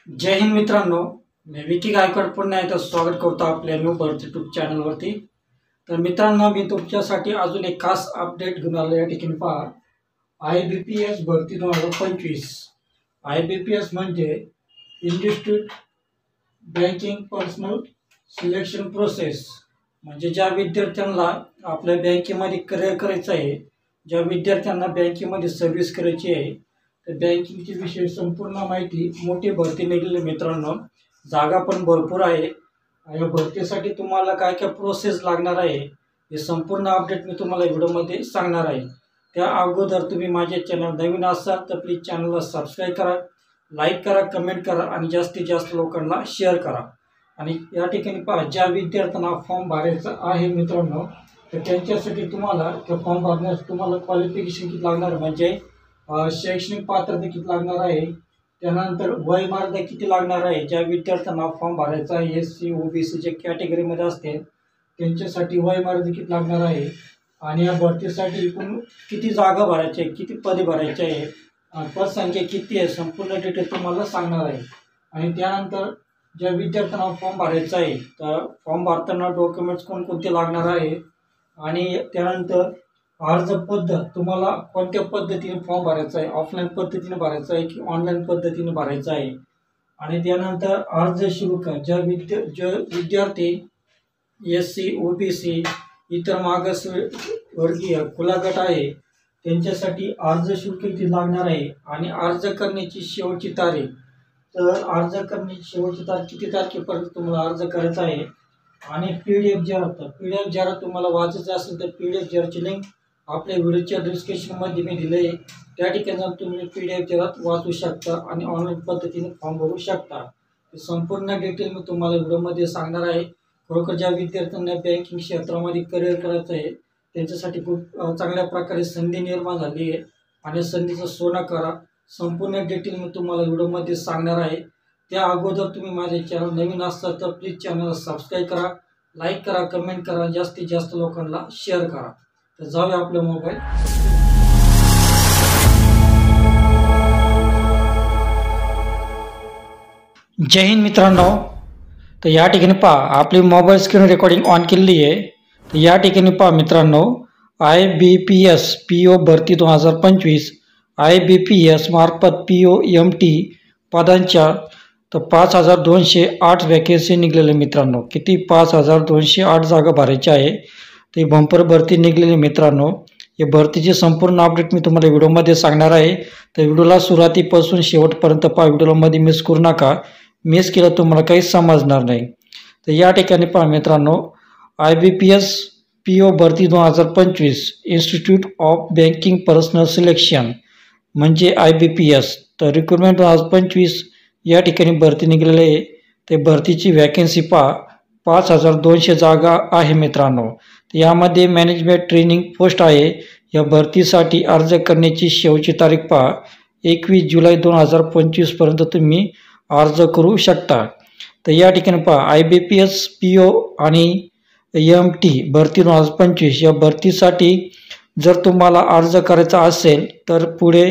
जय हिंद मित्रांनो, मी विकी गायकवाड पुन्हा एकदा स्वागत करतो आपल्या न्यू बर्थ यूट्यूब चॅनलवरती। तर मित्रांनो, मी तुमच्यासाठी अजून एक खास अपडेट घेऊन आलो। या ठिकाणी पहा, IBPS भरती 2025। IBPS म्हणजे institute banking personnel selection process. म्हणजे ज्या विद्यार्थ्यांना आपल्या बँकेमध्ये करिअर करायचं आहे, ज्या विद्यार्थ्यांना बँकेमध्ये सर्व्हिस करायची आहे, तर बँकिंगची विषयी संपूर्ण माहिती, मोठी भरती निघाली मित्रांनो, जागा पण भरपूर आहे। या भरतीसाठी तुम्हाला काय काय प्रोसेस लागणार आहे हे संपूर्ण अपडेट मी तुम्हाला व्हिडिओमध्ये सांगणार आहे। त्या अगोदर तुम्ही माझे चॅनल नवीन असाल तर प्लीज चॅनलला सबस्क्राईब करा, लाईक करा, कमेंट करा आणि जास्तीत जास्त लोकांना शेअर करा। आणि या ठिकाणी पहा, ज्या विद्यार्थ्यांना फॉर्म भरायचा आहे मित्रांनो, तर त्यांच्यासाठी तुम्हाला फॉर्म भरण्यास तुम्हाला क्वालिफिकेशन किती लागणार, म्हणजे शैक्षणिक पात्रता किती लागणार आहे, त्यानंतर वयोमर्यादा किती लागणार आहे। ज्या विद्यार्थ्यांना फॉर्म भरायचा आहे SC OBC जे कॅटेगरीमध्ये असते त्यांच्यासाठी वयोमर्यादा किती लागणार आहे, आणि या भरतीसाठी एकूण किती जागा भरायच्या आहे, किती पदे भरायचे आहे, पदसंख्या किती आहे, संपूर्ण डिटेल तुम्हाला सांगणार आहे। आणि त्यानंतर ज्या विद्यार्थ्यांना फॉर्म भरायचा आहे तर फॉर्म भरताना डॉक्युमेंट्स कोणकोणते लागणार आहे, आणि त्यानंतर अर्ज पद्धत, तुम्हाला कोणत्या पद्धतीने फॉर्म भरायचा आहे, ऑफलाईन पद्धतीने भरायचा आहे की ऑनलाईन पद्धतीने भरायचा आहे। आणि त्यानंतर अर्ज शुल्क, ज्या विद्यार्थी SC OBC इतर मागासवर्गीय खुला गट आहे त्यांच्यासाठी अर्ज शुल्क किती लागणार आहे, आणि अर्ज करण्याची शेवटची तारीख, तर अर्ज करण्याची शेवटची तारीख किती तारखेपर्यंत तुम्हाला अर्ज करायचा आहे। आणि PDF जर तुम्हाला वाचायचं असेल तर PDF जरची लिंक आपल्या व्हिडिओच्या डिस्क्रिप्शनमध्ये मी दिले आहे, त्या ठिकाणी जाऊन तुम्ही PDF जरात वाचू शकता आणि ऑनलाईन पद्धतीने फॉर्म भरू शकता। संपूर्ण डिटेल मी तुम्हाला व्हिडिओमध्ये सांगणार आहे। खरोखर ज्या विद्यार्थ्यांना बँकिंग क्षेत्रामध्ये करिअर करायचं आहे त्यांच्यासाठी खूप चांगल्या प्रकारे संधी निर्माण झाली आहे, आणि संधीचं सोनं करा। संपूर्ण डिटेल मी तुम्हाला व्हिडिओमध्ये सांगणार आहे। त्या अगोदर तुम्ही माझे चॅनल नवीन असाल तर प्लीज चॅनलला सबस्क्राईब करा, लाईक करा, कमेंट करा, जास्तीत जास्त लोकांना शेअर करा। तर जाऊया आपल्या मोबाईल। जय हिंद मित्रांनो, तर या ठिकाणी पहा, आपली मोबाईल स्क्रीन रेकॉर्डिंग ऑन केलेली आहे। तर या ठिकाणी पहा मित्रांनो, IBPS PO भरती 2025 IBPS मार्फत POMT पदांच्या तर 5208 वॅकेन्सी निघलेले मित्रांनो। किती? 5208 जागा भरायच्या आहे। ते बंपर भरती निघलेली मित्रांनो। या भरतीची संपूर्ण अपडेट मी तुम्हाला व्हिडिओमध्ये सांगणार आहे, तर व्हिडिओला सुरुवातीपासून शेवटपर्यंत पहा, व्हिडिओमध्ये मिस करू नका। मिस केलं तुम्हाला काहीच समजणार नाही। तर या ठिकाणी पहा मित्रांनो, IBPS PO भरती 2025 institute of banking personnel selection म्हणजे IBPS, तर रिक्रुटमेंट 2025 या ठिकाणी भरती निघलेली आहे। ते भरतीची वॅकेन्सी पहा, 5200 जागा आहे मित्रांनो। यामध्ये मॅनेजमेंट ट्रेनिंग पोस्ट आहे। या भरतीसाठी अर्ज करण्याची शेवटची तारीख पहा, 21 जुलै 2025 पर्यंत तुम्ही अर्ज करू शकता। तर या ठिकाणी पहा, IBPS PO आणि MT भरती 2025 या भरतीसाठी जर तुम्हाला अर्ज करायचा असेल तर पुढे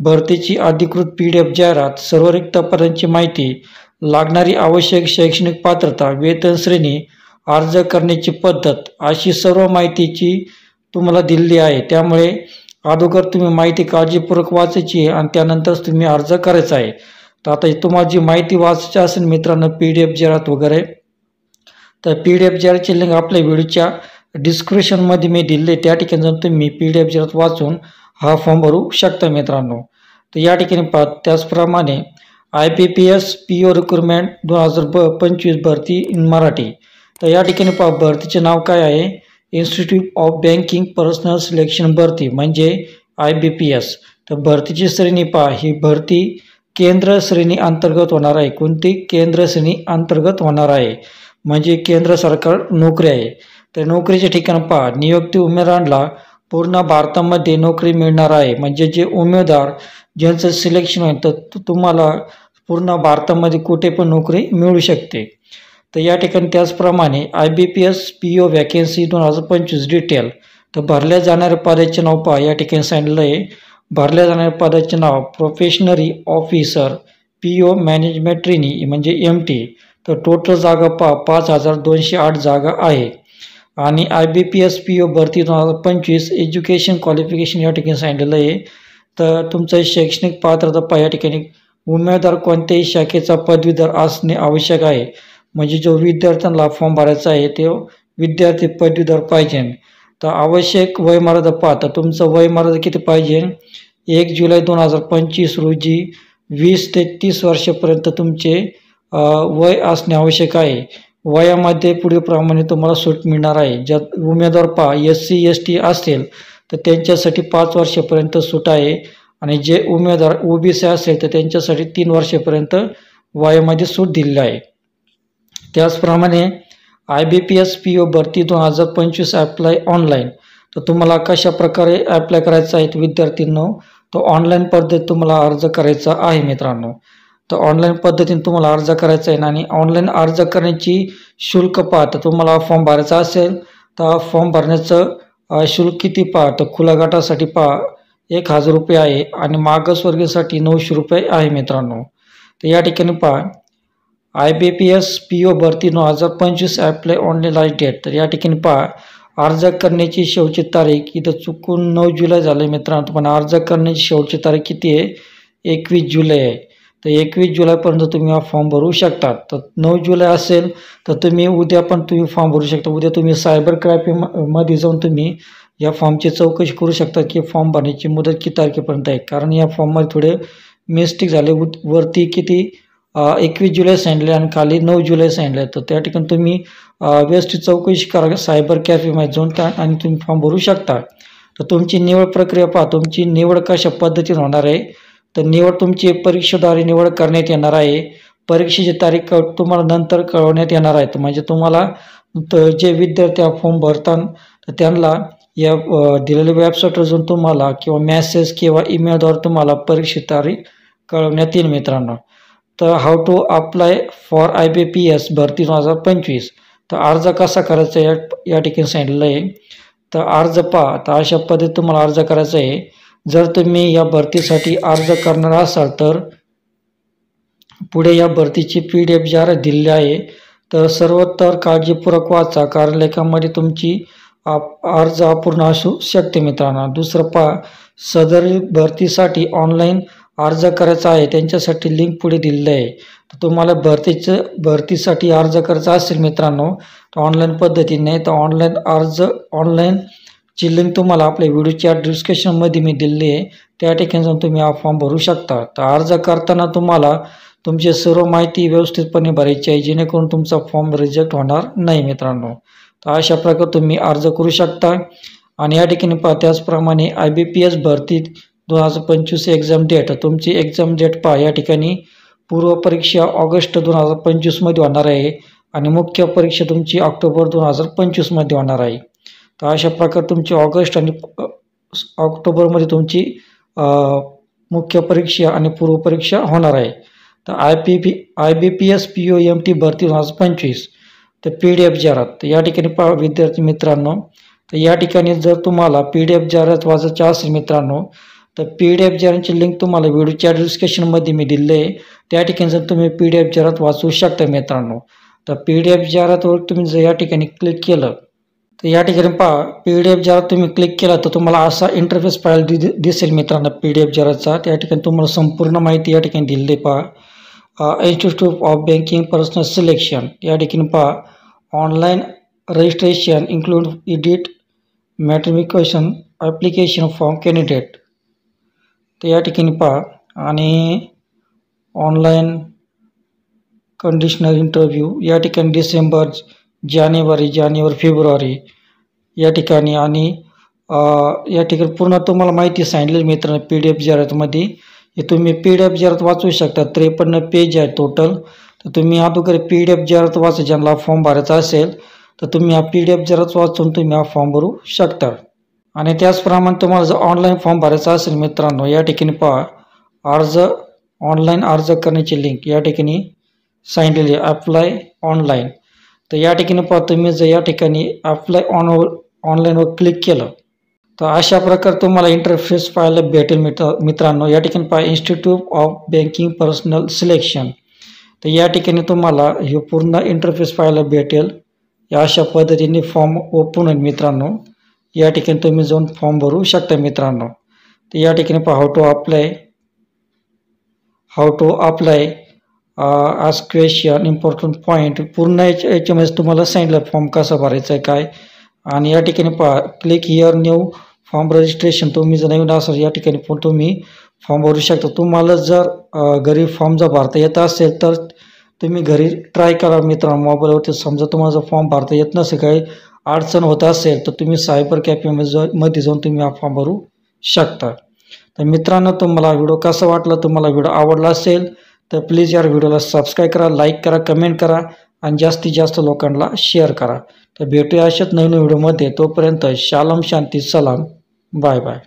भरतीची अधिकृत PDF जाहिरात, सर्व रिक्त पदांची माहिती, लागणारी आवश्यक शैक्षणिक पात्रता, वेतन श्रेणी, अर्ज करण्याची पद्धत अशी सर्व माहितीची तुम्हाला दिलेली आहे। त्यामुळे अगोदर तुम्ही माहिती काळजीपूर्वक वाचायची आहे आणि त्यानंतरच तुम्ही अर्ज करायचा आहे। तर आता तुम्हाला जी माहिती वाचायची असेल मित्रांनो, PDF जाहिरात वगैरे, तर PDF जाहिरातची लिंक आपल्या व्हिडिओच्या डिस्क्रिप्शनमध्ये मी दिले, त्या ठिकाणी जाऊन तुम्ही PDF जाहिरात वाचून हा फॉर्म भरू शकता मित्रांनो। तर या ठिकाणी पहा, त्याचप्रमाणे IBPS PO रिक्रुटमेंट 2025 भरती इन मराठी। तर या ठिकाणी पहा, भरतीचे नाव काय आहे, institute of banking personnel selection भरती म्हणजे IBPS। तर भरतीची श्रेणी पहा, ही भरती केंद्र श्रेणी अंतर्गत होणार आहे। कोणती? केंद्र श्रेणी अंतर्गत होणार आहे, म्हणजे केंद्र सरकार नोकरी आहे। तर नोकरीचे ठिकाण पहा, नियुक्ती उमेदवारांना पूर्ण भारतामध्ये नोकरी मिळणार आहे। म्हणजे जे उमेदवार ज्यांचं सिलेक्शन होईल तर तुम्हाला पूर्ण भारतामध्ये कुठे पण नोकरी मिळू शकते। तर या ठिकाणी त्याचप्रमाणे IBPS PO वॅकेन्सी 2025 डिटेल, तर भरल्या जाणाऱ्या पदाचे नाव पहा, या ठिकाणी सांगितलं आहे। भरल्या जाणाऱ्या पदाचे नाव probationary officer PO management trainee म्हणजे MT. तर टोटल जागा 5208 जागा आहे. आणि IBPS PO भरती 2025 एज्युकेशन क्वालिफिकेशन या ठिकाणी सांगितलेलं आहे. तर तुमचं शैक्षणिक पात्रता या ठिकाणी उमेदवार कोणत्याही शाखेचा पदवीधर असणे आवश्यक आहे. म्हणजे जो विद्यार्थ्यांना फॉर्म भरायचा आहे ते विद्यार्थी पदवीधर पाहिजे. तर आवश्यक वयमर्यादा तर तुमचं वयमर्यादा किती पाहिजे, 1 जुलै 2025 रोजी 20 ते 30 वर्षापर्यंत तुमचे वय असणे आवश्यक आहे. वयामध्ये पुढीलप्रमाणे तुम्हाला सूट मिळणार आहे. ज्यात उमेदवार SC ST असेल तर त्यांच्यासाठी 5 वर्षापर्यंत सूट आहे. आणि जे उमेदवार OBC असेल तर त्यांच्यासाठी 3 वर्षापर्यंत वयामध्ये सूट दिलेली आहे. त्याचप्रमाणे IBPS PO भरती 2025 ॲप्लाय ऑनलाईन. तर तुम्हाला कशा प्रकारे ॲप्लाय करायचं आहे विद्यार्थ्यांनो, तो ऑनलाईन पद्धत तुम्हाला अर्ज करायचा आहे मित्रांनो. तर ऑनलाईन पद्धतीने तुम्हाला अर्ज करायचा आहे. आणि ऑनलाईन अर्ज करण्याची शुल्क तर तुम्हाला फॉर्म भरायचा असेल तर फॉर्म भरण्याचं शुल्क किती तर खुल्या गटासाठी 1000 रुपये आहे आणि मागासवर्गीयासाठी 900 रुपये आहे मित्रांनो. तर या ठिकाणी IBPS PO भरती 2025 ॲप्लाय ऑनलाईन लास्ट डेट. तर या ठिकाणी अर्ज करण्याची शेवटची तारीख इथं चुकून 9 जुलै झालं मित्रांनो, पण अर्ज करण्याची शेवटची तारीख किती आहे, 21 जुलै आहे. तर 21 जुलैपर्यंत तुम्ही हा फॉर्म भरू शकता. तर 9 जुलै असेल तर तुम्ही उद्या पण तुम्ही फॉर्म भरू शकता. उद्या तुम्ही सायबर क्राईममध्ये जाऊन तुम्ही या फॉर्मची चौकशी करू शकता की फॉर्म भरण्याची मुदत किती तारखेपर्यंत आहे. कारण या फॉर्ममध्ये थोडे मिस्टेक झाले, वरती किती 21 जुलै सांगितले आणि खाली 9 जुलै सांगितले. तर त्या ठिकाणी तुम्ही व्यवस्थित चौकशी करा सायबर कॅफेमध्ये जाऊन आणि तुम्ही फॉर्म भरू शकता. तर तुमची निवड प्रक्रिया तुमची निवड कशा पद्धतीने होणार आहे, तर निवड तुमची परीक्षेद्वारे निवड करण्यात येणार आहे. परीक्षेची तारीख तुम्हाला नंतर कळवण्यात येणार आहे. म्हणजे तुम्हाला जे विद्यार्थी फॉर्म भरतात तर त्यांना या दिलेल्या वेबसाईटवर जाऊन तुम्हाला किंवा मेसेज किंवा ईमेलद्वारे तुम्हाला परीक्षेची तारीख कळवण्यात येईल मित्रांनो. तर how to apply for IBPS भरती 2025. तर अर्ज कसा करायचा या ठिकाणी सांगितलेलं आहे. तर अर्ज तर अशा पद्धतीने तुम्हाला अर्ज करायचा आहे. जर तुम्ही या भरतीसाठी अर्ज करणार असाल तर पुढे या भरतीची PDF जाहिरात दिलेली आहे. तर सर्वतर काळजीपूर्वक वाचा, कारण लेखामध्ये तुमची अर्ज अपूर्ण असू शकते मित्रांनो. दुसरं सदर भरतीसाठी ऑनलाईन अर्ज करायचा आहे, त्यांच्यासाठी लिंक पुढे दिलेली आहे. तर तुम्हाला भरतीसाठी अर्ज करायचा असेल मित्रांनो तर ऑनलाईन पद्धतीने, तर ऑनलाईनची लिंक तुम्हाला आपल्या व्हिडिओच्या डिस्क्रिप्शनमध्ये मी दिलेली आहे. त्या ठिकाणी जाऊन तुम्ही हा फॉर्म भरू शकता. तर अर्ज करताना तुम्हाला तुमची सर्व माहिती व्यवस्थितपणे भरायची आहे, जेणेकरून तुमचा फॉर्म रिजेक्ट होणार नाही मित्रांनो. तर अशा प्रकारे तुम्ही अर्ज करू शकता. आणि या ठिकाणी त्याचप्रमाणे IBPS भरती 2025 एक्झाम डेट. तुमची एक्झाम डेट या ठिकाणी पूर्व परीक्षा ऑगस्ट 2025 मध्ये होणार आहे आणि मुख्य परीक्षा तुमची ऑक्टोबर 2025 मध्ये होणार आहे. तर अशा प्रकारे तुमची ऑगस्ट आणि ऑक्टोबरमध्ये तुमची मुख्य परीक्षा आणि पूर्व परीक्षा होणार आहे. तर IBPS PO MT भरती 2025 तर PDF जाहिरात. तर या ठिकाणी विद्यार्थी मित्रांनो, तर या ठिकाणी जर तुम्हाला PDF जाहिरात वाचायची असेल मित्रांनो तर PDF जाहिरातची लिंक तुम्हाला व्हिडिओच्या डिस्क्रिप्शनमध्ये मी दिले आहे. त्या ठिकाणी जर तुम्ही PDF जाहिरात वाचू शकता मित्रांनो. तर PDF जाहिरातवर तुम्ही जर या ठिकाणी क्लिक केलं तर या ठिकाणी PDF जाहिरात तुम्ही क्लिक केला तर तुम्हाला असा इंटरफेस पाहायला दिसेल मित्रांनो PDF जाहिरातचा. त्या ठिकाणी तुम्हाला संपूर्ण माहिती या ठिकाणी दिलेली institute of banking personnel selection. या ठिकाणी online registration include edit modification application form candidate. तर या ठिकाणी आणि ऑनलाईन कंडिशनल इंटरव्ह्यू या ठिकाणी डिसेंबर, जानेवारी, फेब्रुवारी या ठिकाणी. आणि या ठिकाणी पूर्ण तुम्हाला माहिती सांगितली मित्रांनो PDF जाहिरातमध्ये. हे तुम्ही PDF जाहिरात वाचू शकता. 53 पेज आहे टोटल. तर तुम्ही अगोदर PDF जाहिरात वाचा. ज्यांना फॉर्म भरायचा असेल तर तुम्ही हा PDF जाहिरात वाचून तुम्ही हा फॉर्म भरू शकता. आणि त्याचप्रमाणे तुम्हाला जर ऑनलाईन फॉर्म भरायचा असेल मित्रांनो, या ठिकाणी ऑनलाईन अर्ज करण्याची लिंक या ठिकाणी सांगितलेली आहे, अप्लाय ऑनलाईन. तर या ठिकाणी तुम्ही जर या ठिकाणी अप्लाय ऑनलाईनवर क्लिक केलं तर अशा प्रकारे तुम्हाला इंटरफेस पाहायला भेटेल मित्रांनो. या ठिकाणी पहा institute of banking personnel selection. तर या ठिकाणी तुम्हाला हे पूर्ण इंटरफेस पाहायला भेटेल. या अशा पद्धतीने फॉर्म ओपन होईल मित्रांनो. या ठिकाणी तुम्ही जाऊन फॉर्म भरू शकता मित्रांनो. तर या ठिकाणी पहा how to apply ask question important point पूर्ण याच्यामध्ये तुम्हाला सांगितलं फॉर्म कसा भरायचा आहे काय. आणि या ठिकाणी पहा click here new form registration. तुम्ही जर नवीन असाल या ठिकाणी पण तुम्ही फॉर्म भरू शकता. तुम्हाला जर घरी फॉर्म जर भरता येत असेल तर तुम्ही घरी ट्राय करा मित्रांनो मोबाईलवरती. समजा तुम्हाला जर फॉर्म भरता येत नसेल काही अडचण होत असेल तर तुम्ही सायबर कॅफेमध्ये जाऊन तुम्ही हा फॉर्म भरू शकता. तर मित्रांनो तुम्हाला व्हिडिओ कसा वाटला, तुम्हाला व्हिडिओ आवडला असेल तर प्लीज या व्हिडिओला सबस्क्राईब करा, लाईक करा, कमेंट करा आणि जास्तीत जास्त लोकांना शेअर करा. तर भेटूया अशाच नवीन व्हिडिओमध्ये. तोपर्यंत शालम शांती सलाम. Bye bye.